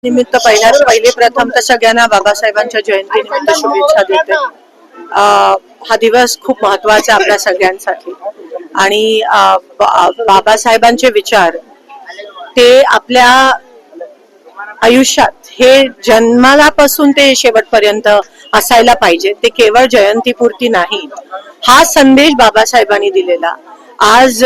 निमित्त पहिले प्रथम तर सगळ्यांना बाबासाहेबांच्या जयंतीनिमित्त शुभेच्छा देते. हा दिवस खूप महत्वाचा आपल्या सगळ्यांसाठी आणि बाबासाहेबांचे विचार ते आपल्या आयुष्यात हे जन्मापासून ते शेवटपर्यंत असायला पाहिजे. ते केवळ जयंतीपुरती नाही. हा संदेश बाबासाहेबांनी दिलेला आज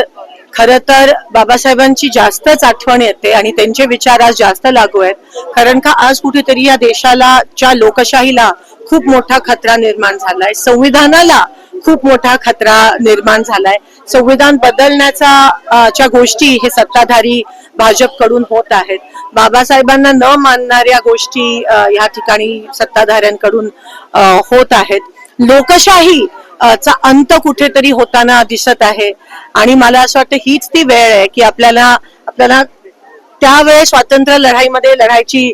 खरं तर बाबासाहेबांची जास्तच आठवण येते आणि त्यांचे विचार आज जास्त लागू आहेत. कारण का आज कुठेतरी या देशाला च्या लोकशाहीला खूप मोठा खतरा निर्माण झालाय. संविधानाला खूप मोठा खतरा निर्माण झालाय. संविधान बदलण्याच्या गोष्टी हे सत्ताधारी भाजपकडून होत आहेत. बाबासाहेबांना न मानणाऱ्या गोष्टी या ठिकाणी सत्ताधाऱ्यांकडून होत आहेत. लोकशाही चा अंत कुठेतरी होताना दिसत आहे आणि मला असं वाटतं हीच ती वेळ आहे की आपल्याला त्यावेळेस स्वातंत्र्य लढाईमध्ये लढायची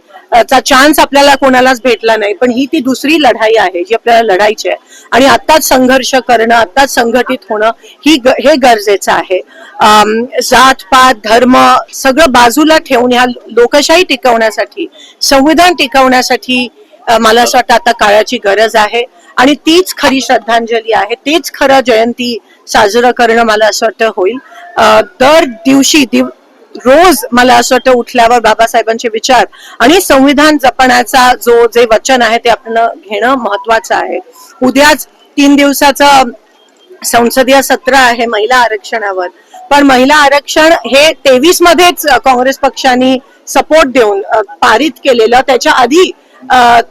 चा चान्स आपल्याला कोणालाच भेटला नाही. पण ही ती दुसरी लढाई आहे जी आपल्याला लढायची आहे आणि आताच संघर्ष करणं, आताच संघटित होणं हे गरजेचं आहे. जात पात धर्म सगळं बाजूला ठेवून ह्या लोकशाही टिकवण्यासाठी, संविधान टिकवण्यासाठी मला असं वाटतं आता काळाची गरज आहे आणि तीच खरी श्रद्धांजली आहे. तेच खरं जयंती साजरं करणं मला असं वाटतं होईल. दर दिवशी रोज मला असं वाटतं उठल्यावर बाबासाहेबांचे विचार आणि संविधान जपण्याचा जे वचन आहे ते आपण घेणं महत्वाचं आहे. उद्याच 3 दिवसाचं संसदीय सत्र आहे महिला आरक्षणावर. पण महिला आरक्षण हे 23 मध्येच काँग्रेस पक्षाने सपोर्ट देऊन पारित केलेलं. त्याच्या आधी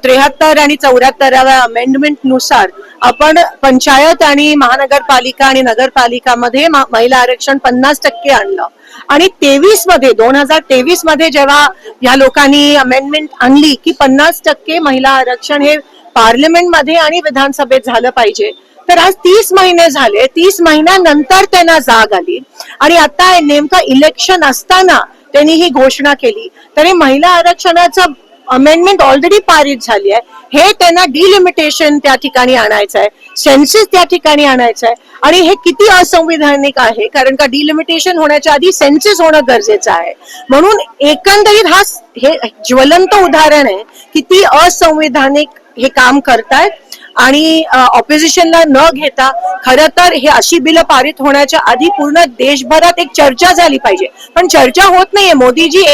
73 आणि 74व्या अमेंडमेंट नुसार आपण पंचायत आणि महानगरपालिका आणि नगरपालिकामध्ये महिला आरक्षण 50% आणलं आणि 2023 मध्ये जेव्हा या लोकांनी अमेंडमेंट आणली की 50% महिला आरक्षण हे पार्लमेंटमध्ये आणि विधानसभेत झालं पाहिजे. तर आज 30 महिने झाले. 30 महिन्यानंतर त्यांना जाग आली आणि आता नेमकं इलेक्शन असताना त्यांनी ही घोषणा केली. तरी महिला आरक्षणाचं अमेंडमेंट ऑलरेडी पारित झाली आहे. हे त्यांना डिलिमिटेशन त्या ठिकाणी आणायचं आहे, सेन्सिस त्या ठिकाणी आणायचं आहे आणि हे किती असंविधानिक आहे. कारण का डिलिमिटेशन होण्याच्या आधी सेन्सिस होणं गरजेचं आहे. म्हणून एकंदरीत हे ज्वलंत उदाहरण आहे किती असंविधानिक हे काम करतायत आणि ऑपोजिशनला न घेता खरं तर हे अशी बिलं पारित होण्याच्या आधी पूर्ण देशभरात एक चर्चा झाली पाहिजे. पण चर्चा होत नाहीये. मोदीजी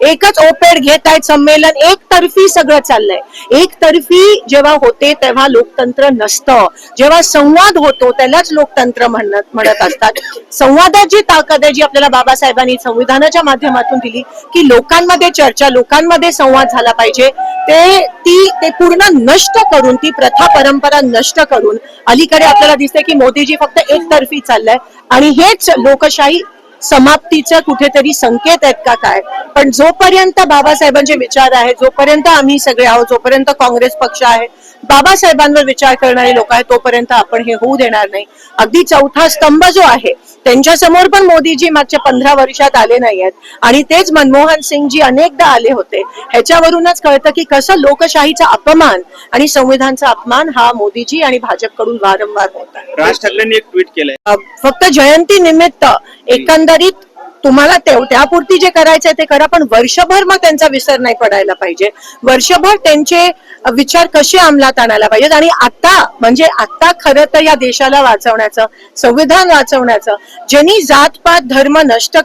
एकच ओपेड घेत आहेत. संमेलन एकतर्फी सगळं चाललंय. एकतर्फी जेव्हा होते तेव्हा लोकतंत्र नसतं. जेव्हा संवाद होतो त्यालाच लोकतंत्र म्हणत असतात. संवादात जी ताकद आहे जी आपल्याला बाबासाहेबांनी संविधानाच्या माध्यमातून दिली की लोकांमध्ये चर्चा, लोकांमध्ये संवाद झाला पाहिजे, ते पूर्ण नष्ट करून, ती प्रथा परंपरा नष्ट करून अलीकडे आपल्याला दिसते की मोदीजी फक्त एकतर्फी चाललंय आणि हेच लोकशाही समाप्तीचं कुठेतरी संकेत आहेत का काय. पण जोपर्यंत बाबासाहेबांचे विचार आहेत, जोपर्यंत आम्ही सगळे आहोत, जोपर्यंत काँग्रेस पक्ष आहे, बाबासाहेबांवर विचार करणारे लोक आहेत, तोपर्यंत आपण हे होऊ देणार नाही. अगदी चौथा स्तंभ जो आहे त्यांच्या समोर पण मोदीजी मागच्या 15 वर्षात आले नाही आहेत आणि तेच मनमोहन सिंगजी अनेकदा आले होते. ह्याच्यावरूनच कळतं की कसं लोकशाहीचा अपमान आणि संविधानचा अपमान हा मोदीजी आणि भाजपकडून वारंवार होत आहे. राज ठाकरेंनी एक ट्विट केलंय फक्त जयंती निमित्त एकंदरीत तुम्हाला त्यापुरती जे करायचंय ते करा, पण वर्षभर मग त्यांचा विसर नाही पडायला पाहिजे. वर्षभर त्यांचे विचार कसे अंमलात आणायला पाहिजेत आणि आता खरं तर या देशाला वाचवण्याचं, संविधान वाचवण्याचं, ज्यांनी जातपात धर्म नष्ट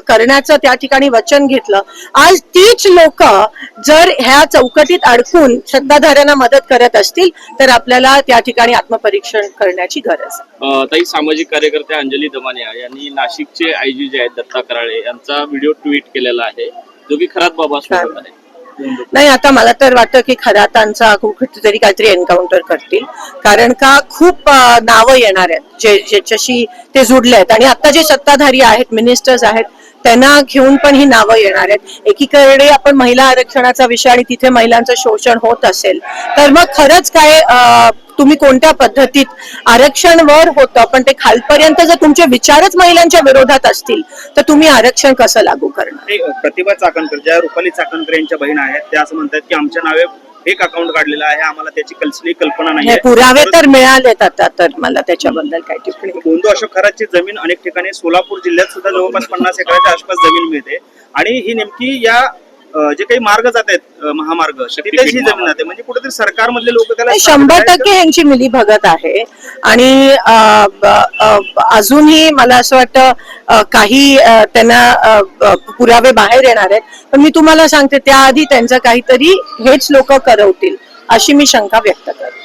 करण्याचं त्या ठिकाणी वचन घेतलं, आज तीच लोक जर ह्या चौकटीत अडकून सत्ताधाऱ्यांना मदत करत असतील तर आपल्याला त्या ठिकाणी आत्मपरीक्षण करण्याची गरज आहे. ताई, सामाजिक कार्यकर्त्या अंजली दमानिया यांनी नाशिकचे आयजी जे आहेत दत्ता कराळे यांचा व्हिडिओ ट्विट केलेला आहे जो की खरात बाबा सोबत आहे. नाही, आता मला तर वाटतं की खरातांचा कुठेतरी काहीतरी एन्काउंटर करतील. कारण का खूप नावं येणार आहेत ज्याच्याशी ते जुडले आहेत आणि आता जे सत्ताधारी आहेत, मिनिस्टर्स आहेत, त्यांना घेऊन पण ही नावं येणार आहेत. एकीकडे आपण महिला आरक्षणाचा विषय आणि तिथे महिलांचं शोषण होत असेल तर मग खरंच काय तुम्ही कोणत्या पद्धतीत आरक्षण वर होतं पण ते खालपर्यंत जर तुमचे विचारच महिलांच्या विरोधात असतील तर तुम्ही आरक्षण कसं लागू करणार. प्रतिभा चाकणकर, ज्या रुपाली चाकणकर यांच्या बहीण आहेत, त्या असं म्हणतात की आमच्या नावे एक अकाउंट काढलेलं आहे, आम्हाला त्याची कसली कल्पना नाही. पुरावे तर मिळालेत आता, तर मला त्याच्याबद्दल काय टिप्पणी. गोंदू अशोक खरातची जमीन अनेक ठिकाणी सोलापूर जिल्ह्यात सुद्धा जवळपास 50 एकराच्या आसपास जमीन मिळते आणि ही नेमकी या जे काही मार्ग जात आहेत महामार्ग तिथेच ही शक्तीपीठ जमीन महामार्ग. जाते, म्हणजे कुठेतरी सरकारमधले लोक त्याला 100% ह्यांची मिलीभगत आहे. आणि अजूनही मला असं वाटतं काही त्यांना पुरावे बाहेर येणार आहेत. पण मी तुम्हाला सांगते त्याआधी त्यांचं काहीतरी हेच लोक करवतील अशी मी शंका व्यक्त करते.